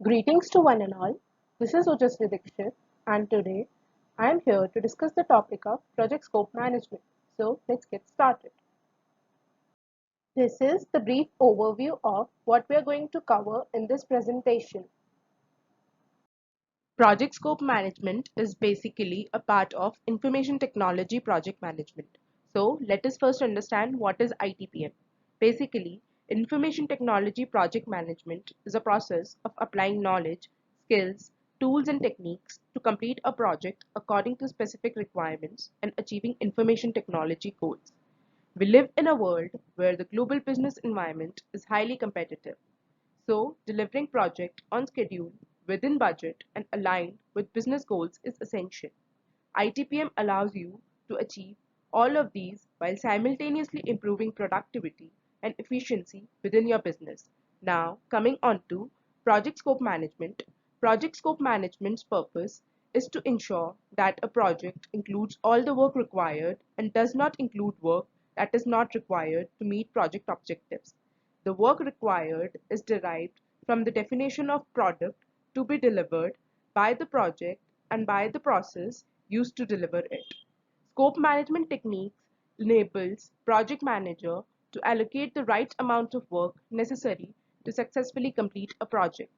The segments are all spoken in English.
Greetings to one and all. This is Ojasvi Dikshit, and today I am here to discuss the topic of project scope management. So let's get started. This is the brief overview of what we are going to cover in this presentation. Project scope management is basically a part of information technology project management. So let us first understand what is ITPM. Basically, information technology project management is a process of applying knowledge, skills, tools and techniques to complete a project according to specific requirements and achieving information technology goals. We live in a world where the global business environment is highly competitive. So, delivering project on schedule, within budget, and aligned with business goals is essential. ITPM allows you to achieve all of these while simultaneously improving productivity and efficiency within your business. Now, coming on to project scope management. Project scope management's purpose is to ensure that a project includes all the work required and does not include work that is not required to meet project objectives. The work required is derived from the definition of product to be delivered by the project and by the process used to deliver it. Scope management techniques enables project manager to allocate the right amount of work necessary to successfully complete a project.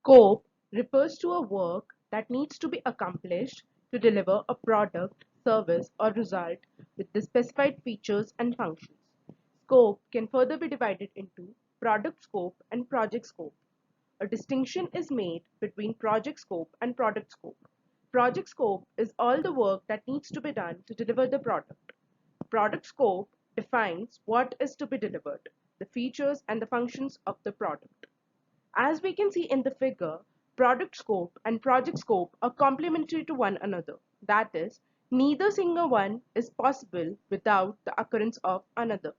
Scope refers to a work that needs to be accomplished to deliver a product, service, or result with the specified features and functions. Scope can further be divided into product scope and project scope. A distinction is made between project scope and product scope. Project scope is all the work that needs to be done to deliver the product. Product scope defines what is to be delivered, the features and the functions of the product. As we can see in the figure, product scope and project scope are complementary to one another. That is, neither single one is possible without the occurrence of another.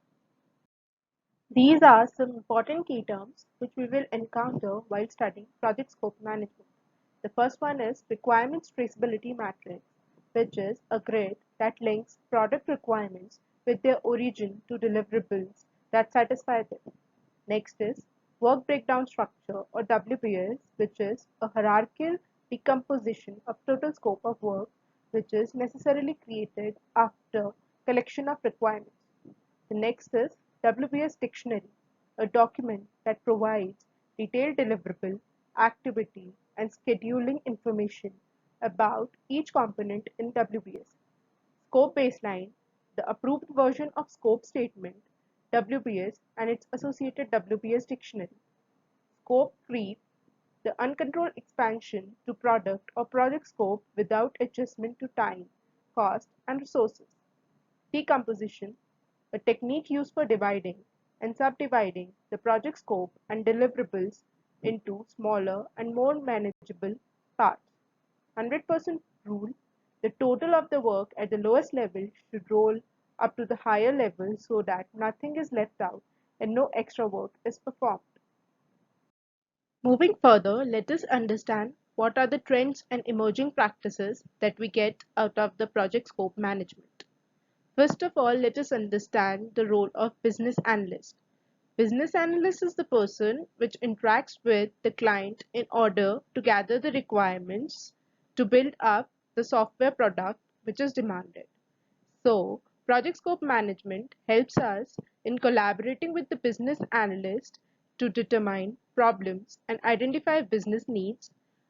These are some important key terms which we will encounter while studying project scope management. The first one is requirements traceability matrix, which is a grid that links product requirements with their origin to deliverables that satisfy them. Next is work breakdown structure or WBS, which is a hierarchical decomposition of total scope of work which is necessarily created after collection of requirements. The next is WBS Dictionary, a document that provides detailed deliverable, activity, and scheduling information about each component in WBS. Scope Baseline, the approved version of Scope Statement, WBS, and its associated WBS Dictionary. Scope Creep, the uncontrolled expansion to product or project scope without adjustment to time, cost, and resources. Decomposition, a technique used for dividing and subdividing the project scope and deliverables into smaller and more manageable parts. 100% rule, the total of the work at the lowest level should roll up to the higher level so that nothing is left out and no extra work is performed. Moving further, let us understand what are the trends and emerging practices that we get out of the project scope management. First of all, let us understand the role of business analyst. Business analyst is the person which interacts with the client in order to gather the requirements to build up the software product which is demanded. So, project scope management helps us in collaborating with the business analyst to determine problems and identify business needs,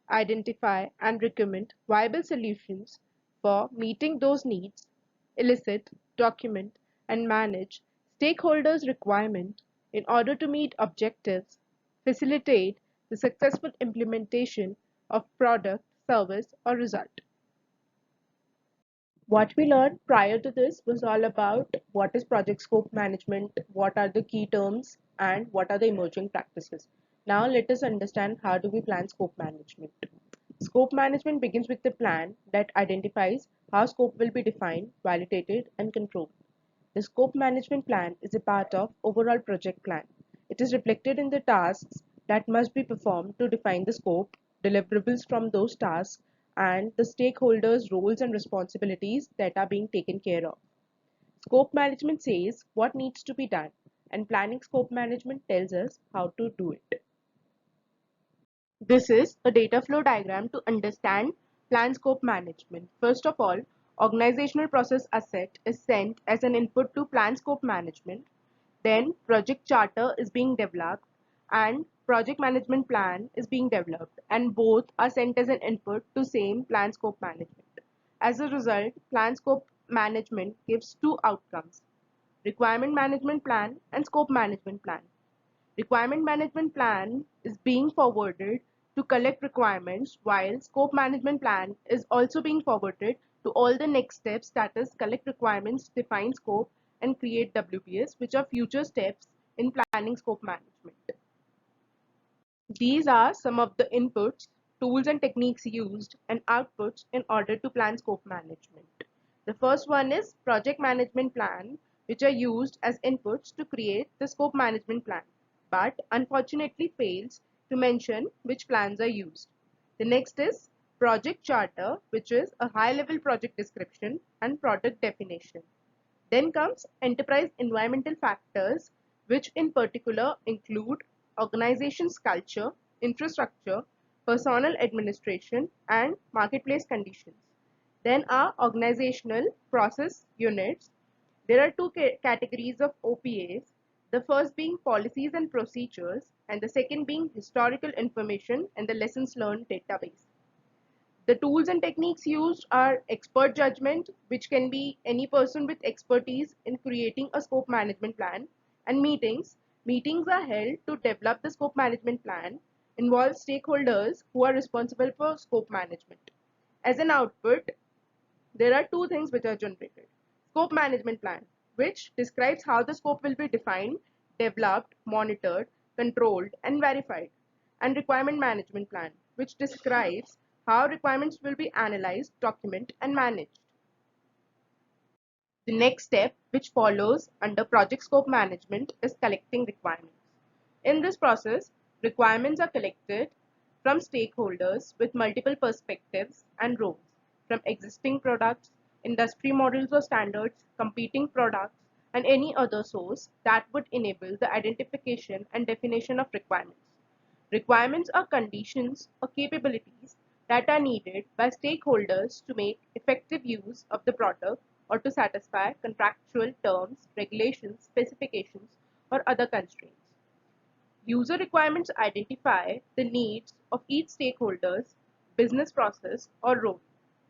identify and recommend viable solutions for meeting those needs, elicit, document, and manage stakeholders' requirements in order to meet objectives, facilitate the successful implementation of product, service, or result. What we learned prior to this was all about what is project scope management, what are the key terms, and what are the emerging practices. Now let us understand how do we plan scope management. Scope management begins with the plan that identifies how scope will be defined, validated, and controlled. The scope management plan is a part of overall project plan. It is reflected in the tasks that must be performed to define the scope, deliverables from those tasks, and the stakeholders' roles and responsibilities that are being taken care of. Scope management says what needs to be done, and planning scope management tells us how to do it. This is a data flow diagram to understand plan scope management. First of all, organizational process asset is sent as an input to plan scope management. Then project charter is being developed and project management plan is being developed, and both are sent as an input to same plan scope management. As a result, plan scope management gives two outcomes: requirement management plan and scope management plan. Requirement management plan is being forwarded to collect requirements, while scope management plan is also being forwarded to all the next steps, that is collect requirements, define scope and create WBS, which are future steps in planning scope management. These are some of the inputs, tools and techniques used and outputs in order to plan scope management. The first one is project management plan, which are used as inputs to create the scope management plan, but unfortunately fails to mention which plans are used. The next is project charter, which is a high-level project description and product definition. Then comes enterprise environmental factors, which in particular include organization's culture, infrastructure, personnel administration, and marketplace conditions. Then are organizational process units. There are two categories of OPAs, the first being policies and procedures, and the second being historical information and the lessons learned database. The tools and techniques used are expert judgment, which can be any person with expertise in creating a scope management plan, and meetings. Meetings are held to develop the scope management plan, involve stakeholders who are responsible for scope management. As an output, there are two things which are generated. Scope management plan, which describes how the scope will be defined, developed, monitored, controlled, and verified. And requirement management plan, which describes how requirements will be analyzed, documented, and managed. The next step, which follows under project scope management, is collecting requirements. In this process, requirements are collected from stakeholders with multiple perspectives and roles, from existing products, industry models or standards, competing products, and any other source that would enable the identification and definition of requirements. Requirements are conditions or capabilities that are needed by stakeholders to make effective use of the product or to satisfy contractual terms, regulations, specifications, or other constraints. User requirements identify the needs of each stakeholder's business process or role.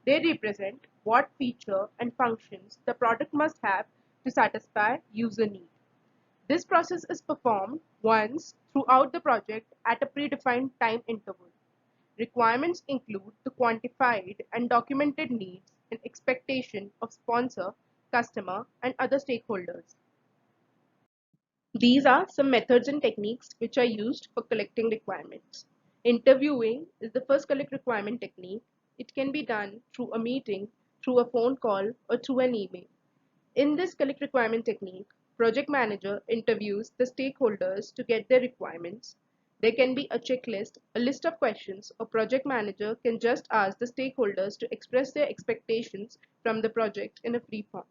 They represent what feature and functions the product must have to satisfy user need. This process is performed once throughout the project at a predefined time interval. Requirements include the quantified and documented needs and expectation of sponsor, customer, and other stakeholders. These are some methods and techniques which are used for collecting requirements. Interviewing is the first collect requirement technique. It can be done through a meeting, through a phone call, or through an email. In this collect requirement technique, project manager interviews the stakeholders to get their requirements. There can be a checklist, a list of questions, or project manager can just ask the stakeholders to express their expectations from the project in a free form.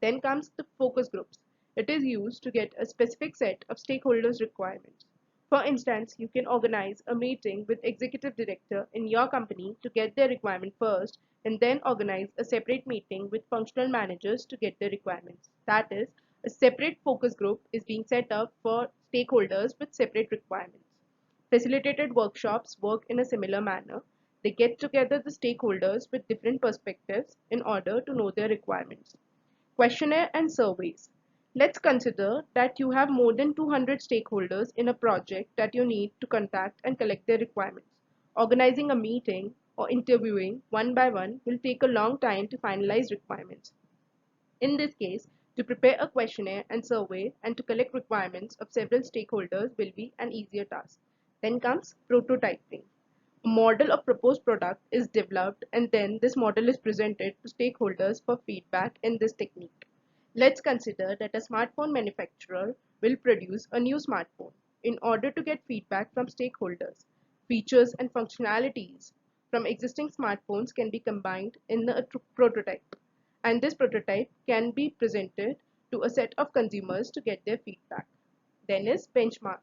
Then comes the focus groups. It is used to get a specific set of stakeholders' requirements. For instance, you can organize a meeting with executive director in your company to get their requirement first, and then organize a separate meeting with functional managers to get their requirements. That is, a separate focus group is being set up for stakeholders with separate requirements. Facilitated workshops work in a similar manner. They get together the stakeholders with different perspectives in order to know their requirements. Questionnaire and surveys. Let's consider that you have more than 200 stakeholders in a project that you need to contact and collect their requirements. Organizing a meeting or interviewing one by one will take a long time to finalize requirements. In this case, to prepare a questionnaire and survey and to collect requirements of several stakeholders will be an easier task. Then comes prototyping. A model of proposed product is developed and then this model is presented to stakeholders for feedback in this technique. Let's consider that a smartphone manufacturer will produce a new smartphone. In order to get feedback from stakeholders, features and functionalities from existing smartphones can be combined in a prototype, and this prototype can be presented to a set of consumers to get their feedback. Then is benchmarking.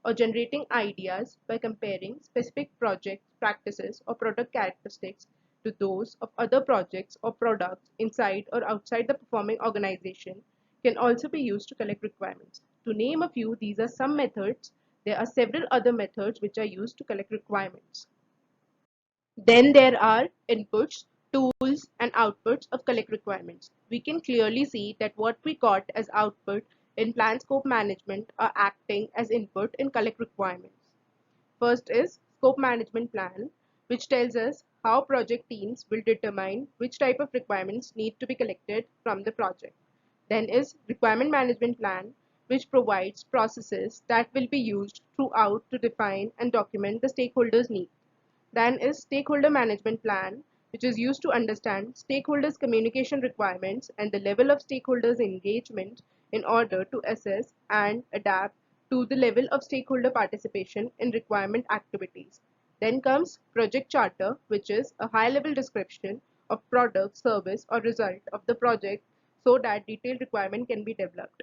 or generating ideas by comparing specific project practices or product characteristics to those of other projects or products inside or outside the performing organization can also be used to collect requirements. To name a few, these are some methods. There are several other methods which are used to collect requirements. Then there are inputs, tools, and outputs of collect requirements. We can clearly see that what we got as output in plan scope management are acting as input in collect requirements. First is scope management plan, which tells us how project teams will determine which type of requirements need to be collected from the project. Then is requirement management plan, which provides processes that will be used throughout to define and document the stakeholders' needs. Then is stakeholder management plan, which is used to understand stakeholders' communication requirements and the level of stakeholders' engagement in order to assess and adapt to the level of stakeholder participation in requirement activities. Then comes project charter, which is a high-level description of product, service, or result of the project so that detailed requirement can be developed.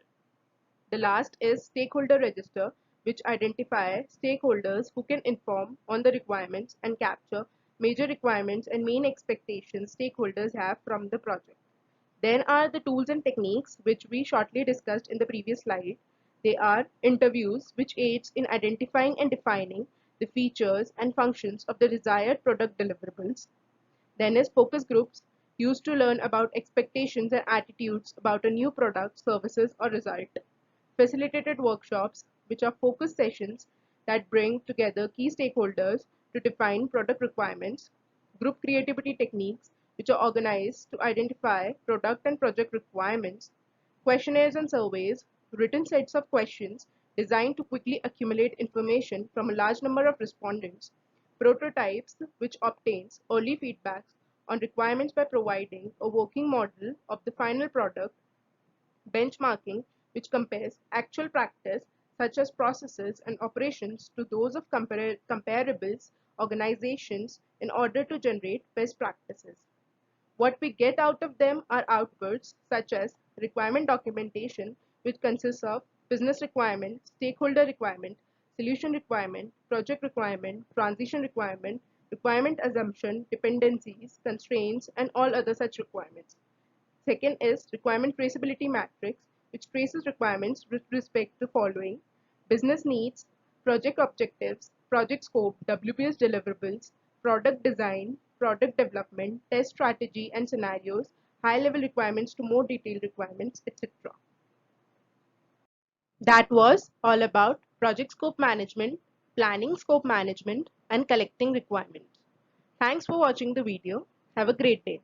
The last is stakeholder register, which identify stakeholders who can inform on the requirements and capture major requirements and main expectations stakeholders have from the project. Then are the tools and techniques, which we shortly discussed in the previous slide. They are interviews, which aids in identifying and defining the features and functions of the desired product deliverables. Then is focus groups, used to learn about expectations and attitudes about a new product, services, or result. Facilitated workshops, which are focus sessions that bring together key stakeholders to define product requirements. Group creativity techniques, which are organized to identify product and project requirements. Questionnaires and surveys, written sets of questions designed to quickly accumulate information from a large number of respondents. Prototypes, which obtains early feedbacks on requirements by providing a working model of the final product. Benchmarking, which compares actual practice such as processes and operations to those of comparables organizations in order to generate best practices. What we get out of them are outputs such as requirement documentation, which consists of business requirement, stakeholder requirement, solution requirement, project requirement, transition requirement, requirement assumption, dependencies, constraints, and all other such requirements. Second is requirement traceability matrix, which traces requirements with respect to following: business needs, project objectives, project scope, WBS deliverables, product design, product development, test strategy and scenarios, high-level requirements to more detailed requirements, etc. That was all about project scope management, planning scope management, and collecting requirements. Thanks for watching the video. Have a great day.